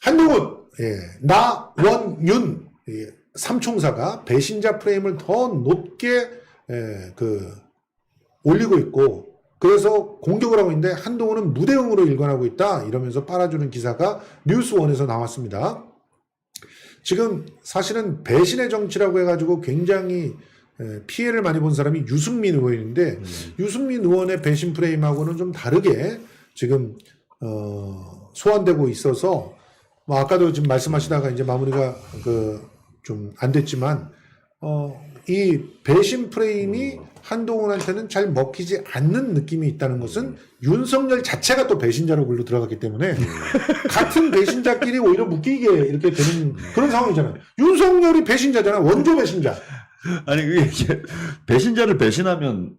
한동훈, 나원윤 삼총사가 배신자 프레임을 더 높게 올리고 있고, 그래서 공격을 하고 있는데 한동훈은 무대응으로 일관하고 있다 이러면서 빨아주는 기사가 뉴스원에서 나왔습니다. 지금 사실은 배신의 정치라고 해가지고 굉장히 피해를 많이 본 사람이 유승민 의원인데 유승민 의원의 배신 프레임하고는 좀 다르게 지금 소환되고 있어서 뭐 아까도 지금 말씀하시다가 이제 마무리가 좀 안 됐지만 이 배신 프레임이 한동훈한테는 잘 먹히지 않는 느낌이 있다는 것은 윤석열 자체가 또 배신자로 글로 들어갔기 때문에 같은 배신자끼리 오히려 묶이게 이렇게 되는 그런 상황이잖아요. 윤석열이 배신자잖아. 원조 배신자. 아니 그게 배신자를 배신하면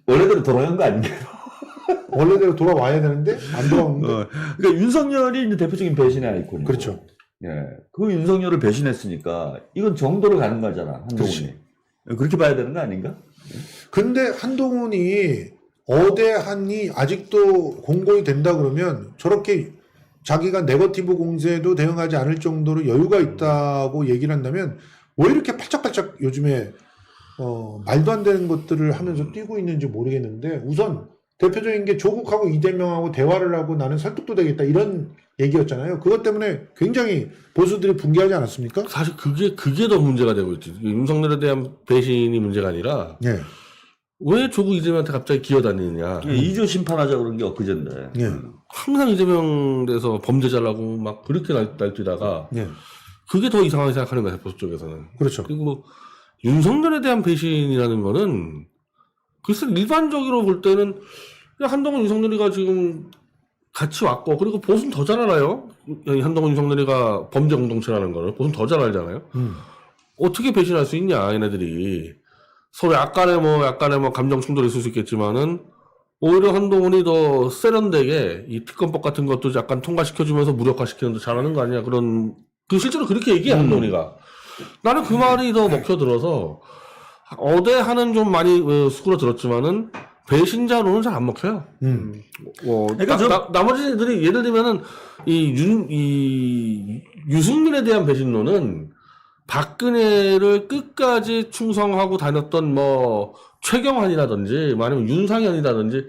원래대로 돌아간 거 아닌가요? 원래대로 돌아와야 되는데 안 돌아오는데. 그러니까 윤석열이 이제 대표적인 배신의 아이콘이고. 그렇죠. 예, 그 윤석열을 배신했으니까 이건 정도를 가는 거잖아. 한동훈이. 그렇지. 그렇게 봐야 되는 거 아닌가? 근데 한동훈이 어대한이 아직도 공고히 된다 그러면 저렇게 자기가 네거티브 공세도 대응하지 않을 정도로 여유가 있다고 얘기를 한다면 왜 이렇게 팔짝팔짝 요즘에 말도 안 되는 것들을 하면서 뛰고 있는지 모르겠는데 우선 대표적인 게 조국하고 이재명하고 대화를 하고 나는 설득도 되겠다 이런 얘기였잖아요. 그것 때문에 굉장히 보수들이 붕괴하지 않았습니까? 사실 그게 더 문제가 되고 있지. 윤석열에 대한 배신이 문제가 아니라 예. 왜 조국 이재명한테 갑자기 기어다니느냐. 2조 심판하자 그런 게 엊그제인데. 예. 항상 이재명 돼서 범죄자라고 막 그렇게 날뛰다가 예. 그게 더 이상하게 생각하는 거야, 보수 쪽에서는. 그렇죠. 그리고 윤석열에 대한 배신이라는 거는 글쎄 일반적으로 볼 때는 그냥 한동훈 윤석열이가 지금 같이 왔고 그리고 보수는 더 잘 알아요. 한동훈 윤석열이가 범죄 공동체라는 거를 보수는 더 잘 알잖아요. 어떻게 배신할 수 있냐 얘네들이. 서로 약간의 감정 충돌이 있을 수 있겠지만은 오히려 한동훈이 더 세련되게 이 특검법 같은 것도 약간 통과시켜주면서 무력화시키는 데 잘하는 거 아니야. 실제로 그렇게 얘기해 한동훈이가. 나는 그 말이 더 먹혀들어서 어대하는 좀 많이 수그러 들었지만은 배신자로는 잘 안 먹혀요. 그러니까 나머지 애들이 예를 들면은 유승민에 대한 배신론은 박근혜를 끝까지 충성하고 다녔던 최경환이라든지 아니면 윤상현이라든지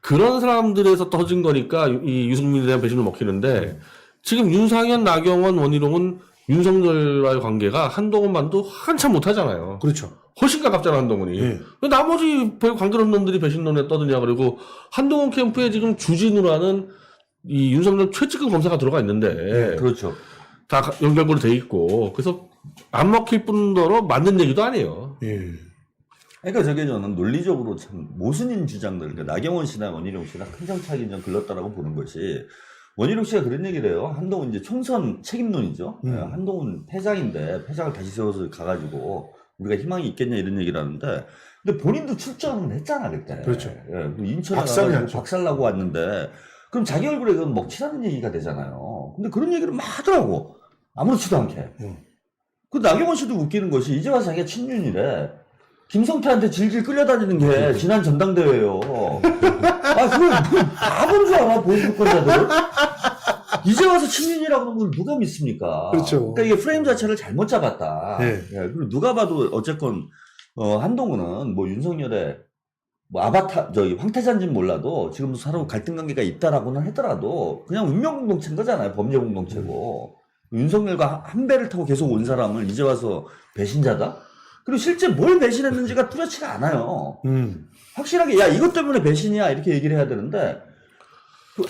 그런 사람들에서 터진 거니까 이 유승민에 대한 배신을 먹히는데 지금 윤상현, 나경원, 원희룡은 윤석열과의 관계가 한동훈만도 한참 못하잖아요. 그렇죠. 훨씬 가깝잖아 한동훈이. 예. 나머지 별 관계없는 놈들이 배신론에 떠드냐. 그리고 한동훈 캠프에 지금 주진우라는 이 윤석열 최측근 검사가 들어가 있는데 그렇죠. 다 연결고리 돼 있고 그래서 안 먹힐 뿐더러 맞는 얘기도 아니에요. 예. 그러니까 저게 저는 논리적으로 참 모순인 주장들, 그러니까 나경원 씨나 원희룡 씨나 큰 정착이 좀 글렀다라고 보는 것이 원희룡 씨가 그런 얘기를 해요. 한동훈 이제 총선 책임론이죠. 한동훈 패장인데 패장을 다시 세워서 가가지고 우리가 희망이 있겠냐 이런 얘기를 하는데 근데 본인도 출전을 했잖아 그때. 그렇죠. 인천에 가서 박살나고 왔는데 그럼 자기 얼굴에 그건 먹칠하는 얘기가 되잖아요. 근데 그런 얘기를 막 하더라고. 아무렇지도 않게. 그 나경원 씨도 웃기는 것이 이제 와서 자기가 친윤이래. 김성태한테 질질 끌려다니는 게 지난 전당대회예요. 그걸 바본 줄 알아 보수권자들은. 이제 와서 친윤이라고 하는 걸 누가 믿습니까? 그렇죠. 그러니까 이게 프레임 자체를 잘못 잡았다. 네. 그리고 누가 봐도 어쨌건 한동훈은 윤석열의 황태자인지는 몰라도 지금도 서로 갈등 관계가 있다라고는 하더라도 그냥 운명 공동체인 거잖아요. 범죄 공동체고. 윤석열과 한 배를 타고 계속 온 사람을 이제 와서 배신자다? 그리고 실제 뭘 배신했는지가 뚜렷지가 않아요. 확실하게 야 이것 때문에 배신이야 이렇게 얘기를 해야 되는데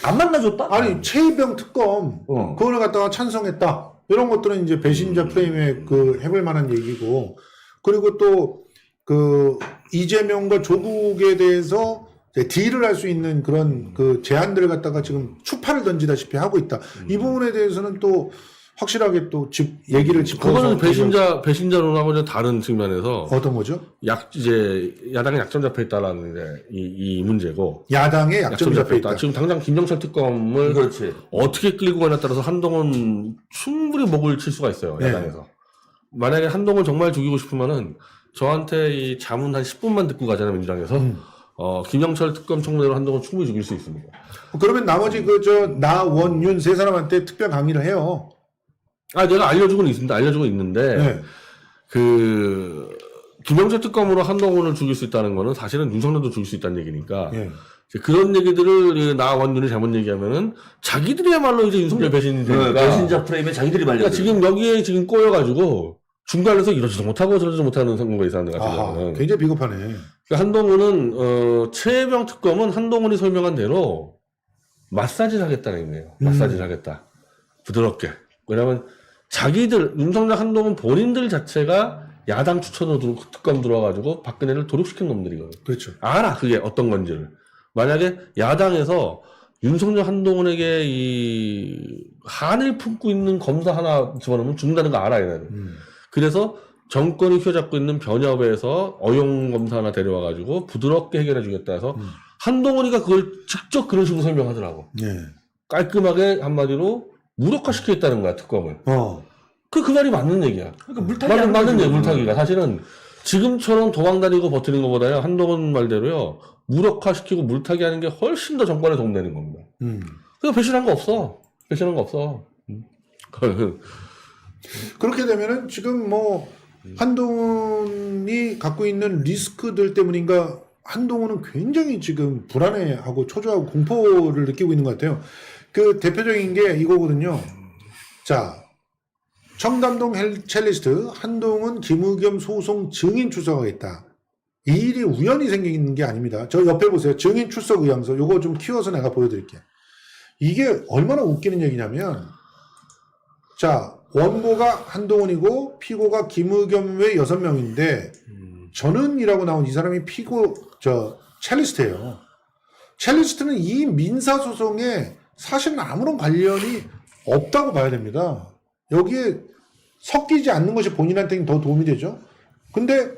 안 만나줬다? 아니 최희병 특검 그거를 갖다가 찬성했다 이런 것들은 이제 배신자 프레임에 해볼 만한 얘기고 그리고 또 이재명과 조국에 대해서 딜을 할 수 있는 그런 제안들을 갖다가 지금 추파를 던지다시피 하고 있다. 이 부분에 대해서는 또 확실하게 또 얘기를 짚어서 그거는 배신자론하고 다른 측면에서 어떤 거죠? 이제 야당에 약점 잡혀 있다라는 이 문제고 야당에 약점 잡혀 있다. 지금 당장 김정철 특검을 그렇지. 어떻게 끌고 가냐에 따라서 한동훈 충분히 목을 칠 수가 있어요. 야당에서. 네. 만약에 한동훈 정말 죽이고 싶으면은 저한테 이 자문 한 10분만 듣고 가잖아요 민주당에서. 김영철 특검 청문회로 한동훈 충분히 죽일 수 있습니다. 그러면 나머지 나원윤 세 사람한테 특별 강의를 해요. 내가 알려주고는 있습니다. 알려주고 있는데 네. 김영철 특검으로 한동훈을 죽일 수 있다는 거는 사실은 윤석열도 죽일 수 있다는 얘기니까 예. 이제 그런 얘기들을 나원윤이 잘못 얘기하면은 자기들이야말로 이제 윤석열 배신이 되니까 배신자 프레임에 자기들이 말려. 그러니까 지금 여기에 지금 꼬여가지고 중간에서 이러지도 못하고 저러지도 못하는 선거가 있었는 것 아하, 같아요. 굉장히 비겁하네. 그러니까 한동훈은 최혜병 특검은 한동훈이 설명한 대로 마사지를 하겠다는 거예요. 마사지를 하겠다. 부드럽게. 왜냐하면 자기들 윤석열 한동훈 본인들 자체가 야당 추천으로 특검 들어와가지고 박근혜를 도륙시킨 놈들이거든요. 그렇죠. 알아 그게 어떤 건지를. 만약에 야당에서 윤석열 한동훈에게 이 한을 품고 있는 검사 하나 집어넣으면 죽는다는 거 알아 얘네는. 그래서 정권이 휘어잡고 있는 변협에서 어용 검사 하나 데려와가지고 부드럽게 해결해 주겠다 해서 한동훈이가 그걸 직접 그런 식으로 설명하더라고. 예. 깔끔하게 한마디로 무력화시키겠다는 거야 특검을. 그 말이 맞는 얘기야. 그러니까 물타기 맞는 얘기 물타기가. 사실은 지금처럼 도망다니고 버티는 것보다요 한동훈 말대로요 무력화시키고 물타기 하는 게 훨씬 더 정권에 도움되는 겁니다. 그래서 배신한 거 없어. 배신한 거 없어. 그렇게 되면은 지금 뭐 한동훈이 갖고 있는 리스크들 때문인가 한동훈은 굉장히 지금 불안해하고 초조하고 공포를 느끼고 있는 것 같아요. 그 대표적인 게 이거거든요. 자, 청담동 첼리스트 한동훈 김의겸 소송 증인 출석하겠다. 이 일이 우연히 생긴 게 아닙니다. 저 옆에 보세요. 증인 출석 의향서. 요거 좀 키워서 내가 보여드릴게요. 이게 얼마나 웃기는 얘기냐면, 자, 원고가 한동훈이고 피고가 김의겸 외 6명인데 전은이라고 나온 이 사람이 첼리스트예요. 첼리스트는 이 민사소송에 사실은 아무런 관련이 없다고 봐야 됩니다. 여기에 섞이지 않는 것이 본인한테는 더 도움이 되죠. 근데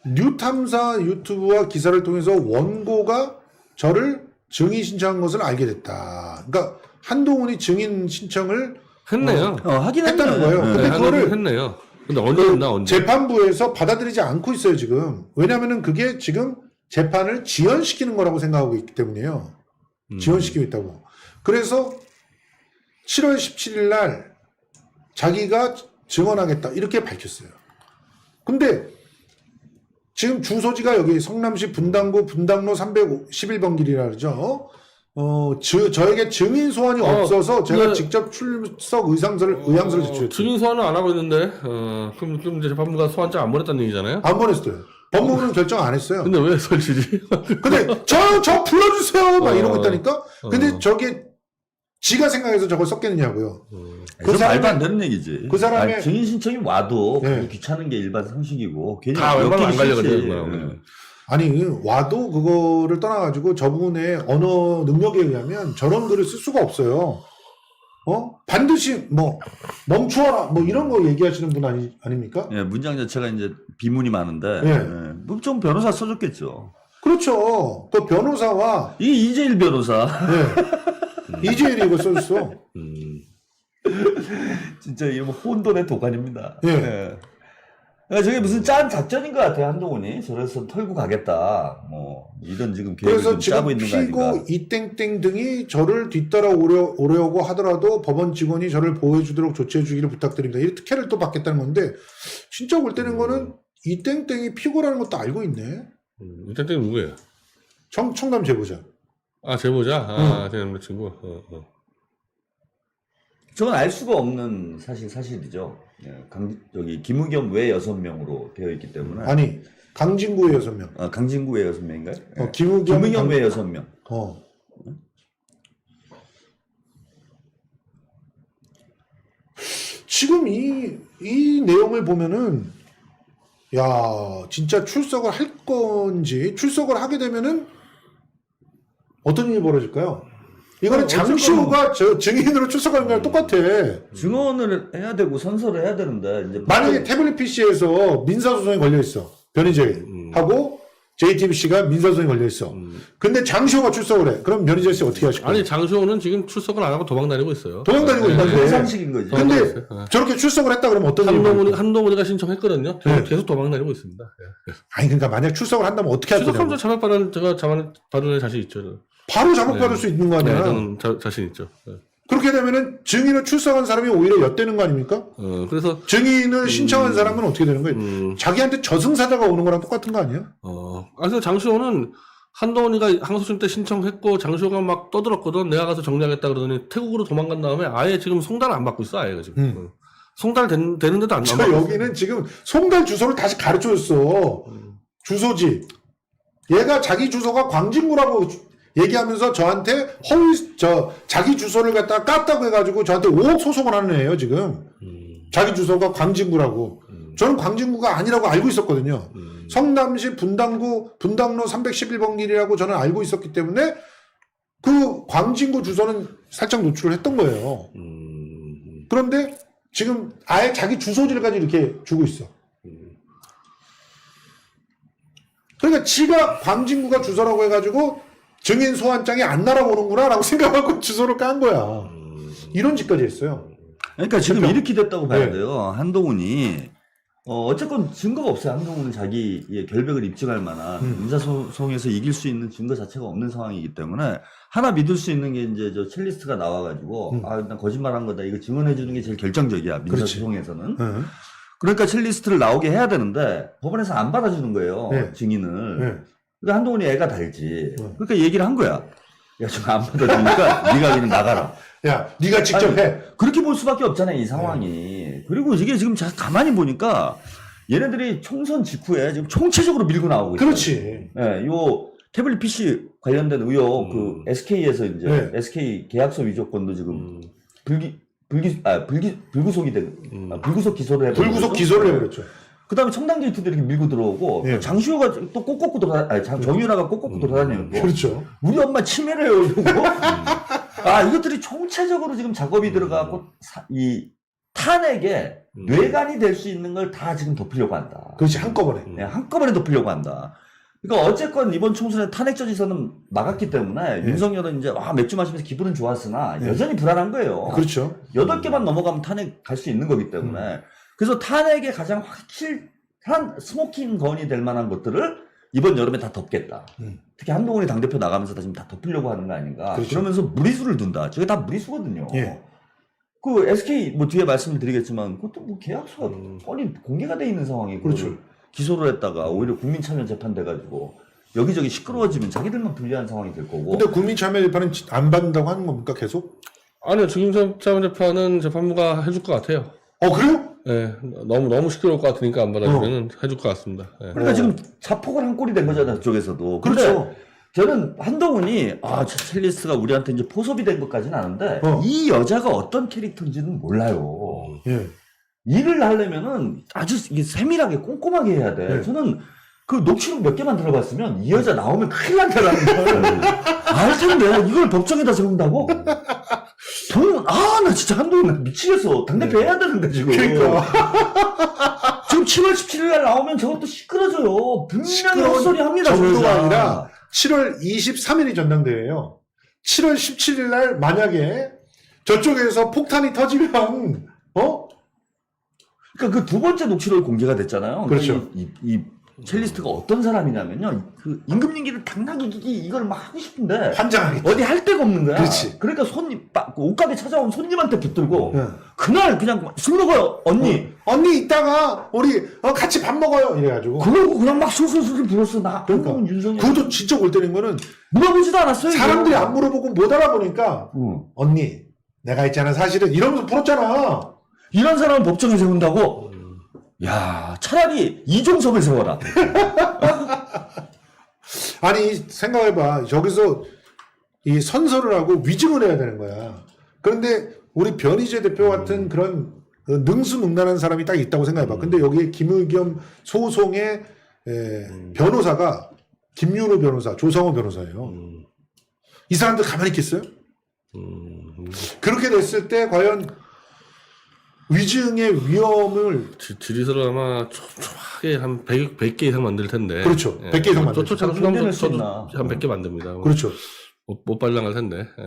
뉴탐사 유튜브와 기사를 통해서 원고가 저를 증인 신청한 것을 알게 됐다. 그러니까 한동훈이 증인 신청을 했네요. 하긴 했다는 거예요. 근데 그거를 했네요. 근데 언제 했나 언제? 재판부에서 받아들이지 않고 있어요 지금. 왜냐하면은 그게 지금 재판을 지연시키는 거라고 생각하고 있기 때문이에요. 지연시키고 있다고. 그래서 7월 17일 날 자기가 증언하겠다 이렇게 밝혔어요. 근데 지금 주소지가 여기 성남시 분당구 분당로 311번 길이라 그러죠. 저에게 증인 소환이 없어서 제가 직접 출석 의향서를 제출했어요. 증인 소환은 안 하고 있는데, 그럼 이제 재판부가 소환장 안 보냈다는 얘기잖아요? 안 보냈어요. 법무부는 결정 안 했어요. 근데 왜 설치지? 근데 저 불러주세요! 막 이러고 있다니까? 근데 저게 지가 생각해서 저걸 썼겠느냐고요. 그 말도 안 되는 얘기지. 그 사람의 증인 신청이 와도 네. 그게 귀찮은 게 일반 상식이고 괜히 다 웬만하면 안 엮이기 싫지. 갈려거든요. 아니 와도 그거를 떠나가지고 저분의 언어 능력에 의하면 저런 글을 쓸 수가 없어요. 반드시 뭐 멈추어라 뭐 이런 거 얘기하시는 분 아닙니까? 예, 문장 자체가 이제 비문이 많은데 예. 뭐 좀 변호사 써줬겠죠. 그렇죠. 그 변호사와 이 이재일 변호사 이재일이 이거 써줬어. 진짜 이거 뭐 혼돈의 도가니입니다. 예. 저게 무슨 짠 작전인 것 같아요 한동훈이. 저래서 털고 가겠다. 뭐 이런 지금 계획을 그래서 좀 짜고 지금 있는 거 아닌가. 피고 이땡땡 등이 저를 뒤따라 오려고 하더라도 법원 직원이 저를 보호해주도록 조치해주기를 부탁드립니다. 이 특혜를 또 받겠다는 건데 진짜 볼 때는 거는 이땡땡이 피고라는 것도 알고 있네. 이땡땡 누구예요? 청담 제보자. 아 제보자? 제 남자친구. 저건 알 수가 없는 사실이죠. 예, 여기 김의겸 외 6명으로 되어 있기 때문에. 아니 강진구의 6명. 강진구 외 6명인가요? 김의겸 외 6명. 지금 이 내용을 보면은 야 진짜 출석을 할 건지 출석을 하게 되면은 어떤 일이 벌어질까요? 이거는 장시호가 저 증인으로 출석하는 거랑 똑같아. 증언을 해야 되고 선서를 해야 되는데 이제 만약에 태블릿 PC에서 민사소송에 걸려 있어 변희재 하고 JTBC가 민사소송에 걸려 있어. 근데 장시호가 출석을 해. 그럼 변희재 씨 어떻게 하실 거예요? 아니 장시호는 지금 출석을 안 하고 도망 다니고 있어요. 도망 다니고 있는데. 상식인 거지. 근데 있어요. 저렇게 출석을 했다 그러면 어떤 일이 한동훈이가 신청했거든요. 네. 계속 도망 다니고 있습니다. 예. 아니 그러니까 만약 출석을 한다면 어떻게 할 출석하면 거냐고. 제가 자만받을 자신 있죠. 바로 자복받을 네. 수 있는 거 아니야. 저는 자신 있죠. 네. 그렇게 되면은 증인을 출석한 사람이 오히려 엿되는 거 아닙니까? 그래서 증인을 신청한 사람은 어떻게 되는 거예요? 자기한테 저승사자가 오는 거랑 똑같은 거 아니에요? 그래서 장시호는 한동훈이가 항소심 때 신청했고 장시호가 막 떠들었거든. 내가 가서 정리하겠다 그러더니 태국으로 도망간 다음에 아예 지금 송달을 안 받고 있어. 아예 지금. 송달 되는데도 안 저 받고 여기는 지금 송달 주소를 다시 가르쳐줬어. 주소지. 얘가 자기 주소가 광진구라고 얘기하면서 저한테 자기 주소를 갖다가 깠다고 해가지고 저한테 5억 소송을 하는 애예요, 지금. 자기 주소가 광진구라고. 저는 광진구가 아니라고 알고 있었거든요. 성남시 분당로 311번 길이라고 저는 알고 있었기 때문에 그 광진구 주소는 살짝 노출을 했던 거예요. 그런데 지금 아예 자기 주소지를까지 이렇게 주고 있어. 그러니까 지가 광진구가 주소라고 해가지고 증인 소환장이 안 날아오는구나 라고 생각하고 주소를 깐 거야. 이런 짓까지 했어요. 그러니까 지금 이렇게 됐다고 봐야 네. 돼요. 한동훈이 어쨌건 증거가 없어요. 한동훈은 자기의 결백을 입증할 만한 민사소송에서 이길 수 있는 증거 자체가 없는 상황이기 때문에 하나 믿을 수 있는 게 이제 저 첼리스트가 나와가지고 난 거짓말한 거다. 이거 증언해 주는 게 제일 결정적이야. 민사소송에서는. 그러니까 첼리스트를 나오게 해야 되는데 법원에서 안 받아주는 거예요. 네. 증인을. 네. 그러니까 한동훈이 애가 달지. 그러니까 얘기를 한 거야. 야, 지금 안 받아주니까 네가 그냥 나가라. 야, 네가 직접 아니, 해. 그렇게 볼 수밖에 없잖아요, 이 상황이. 그리고 이게 지금 가만히 보니까 얘네들이 총선 직후에 지금 총체적으로 밀고 나오고 있어요. 그렇지. 예, 요 태블릿 PC 관련된 의혹, 그 SK에서 이제 네. SK 계약서 위조건도 지금 불구속 기소를 해버렸죠. 불구속 기소를 해버렸죠. 그 다음에 첨단 게이트들이 이렇게 밀고 들어오고, 예. 장시호가 또 꼭꼭고 정유라가 꼭꼭고 돌아다니고, 그렇죠. 우리 엄마 치매를 해요, 이러고. 이것들이 총체적으로 지금 작업이 들어가고, 이 탄핵에 뇌관이 될 수 있는 걸 다 지금 덮으려고 한다. 그렇지, 한꺼번에. 네, 한꺼번에 덮으려고 한다. 그러니까 어쨌건 이번 총선에 탄핵 저지선은 막았기 때문에 윤석열은 이제 맥주 마시면서 기분은 좋았으나 여전히 불안한 거예요. 그렇죠. 8개만 넘어가면 탄핵 갈 수 있는 거기 때문에. 그래서 탄핵에 가장 확실한 스모킹 건이 될 만한 것들을 이번 여름에 다 덮겠다. 특히 한동훈이 당대표 나가면서 지금 다 덮으려고 하는 거 아닌가. 그렇죠. 그러면서 무리수를 둔다. 저게 다 무리수거든요. 예. 그 SK 뭐 뒤에 말씀을 드리겠지만 그것도 뭐 계약서가 뻔히 공개가 돼 있는 상황이고 그렇죠. 기소를 했다가 오히려 국민참여 재판 돼가지고 여기저기 시끄러워지면 자기들만 불리한 상황이 될 거고. 근데 국민참여재판은 안 받는다고 하는 겁니까, 계속? 아니요 지금 재판은 재판부가 해줄 것 같아요. 그래요? 예, 너무 시끄러울 것 같으니까 안 받아주면 해줄 것 같습니다. 예. 그러니까 지금 자폭을 한 꼴이 된 거잖아요, 저쪽에서도. 근데 그렇죠. 저는 한동훈이 첼리스트가 우리한테 이제 포섭이 된 것까지는 아는데 이 여자가 어떤 캐릭터인지는 몰라요. 예. 일을 하려면은 아주 이게 세밀하게 꼼꼼하게 해야 돼. 네. 저는 그 녹취록 몇 개만 들어봤으면 이 여자 나오면 큰일 난다라는 걸 알 텐데 이걸 법정에다 세운다고? 나 진짜 한동훈 나 미치겠어. 당대표 해야 되는데 지금. 그러니까. 지금 7월 17일 날 나오면 저것도 시끄러져요. 분명히 헛소리 합니다. 저 정도가 여자. 아니라 7월 23일이 전당대회예요. 7월 17일 날 만약에 저쪽에서 폭탄이 터지면 그러니까 그 두 번째 녹취록이 공개가 됐잖아요. 그렇죠. 이 첼리스트가 어떤 사람이냐면요. 그 임금님기를 당나귀 이걸 막 하고 싶은데 환장하겠지. 어디 할 데가 없는 거야. 그렇지. 그러니까 그 옷가게 찾아온 손님한테 붙들고 네. 그날 그냥 술 먹어요 언니. 언니 이따가 우리 같이 밥 먹어요 이래가지고. 그러고 그냥 막 술술 불었어. 나 그러니까. 한동훈 윤석열. 그것도 진짜 골 때린 거는 물어보지도 않았어요. 사람들이 이거. 안 물어보고 못 알아보니까 언니 내가 있잖아 사실은 이러면서 풀었잖아. 이런 사람을 법정에 세운다고? 야, 차라리 이종섭을 세워라. 아니 생각해봐. 저기서 이 선서를 하고 위증을 해야 되는 거야. 그런데 우리 변희재 대표 같은 그런 능수능란한 사람이 딱 있다고 생각해봐. 근데 여기에 김의겸 소송의 변호사가 김윤우 변호사, 조성호 변호사예요. 이 사람들 가만히 있겠어요? 그렇게 됐을 때 과연 위증의 위험을 지리설을 아마 촘촘하게 한 100개 이상 만들 텐데. 그렇죠. 100개 이상 만들죠. 저도 견뎌낼 수 있나? 한 100개 만듭니다. 그렇죠. 못 발랑할 텐데. 예.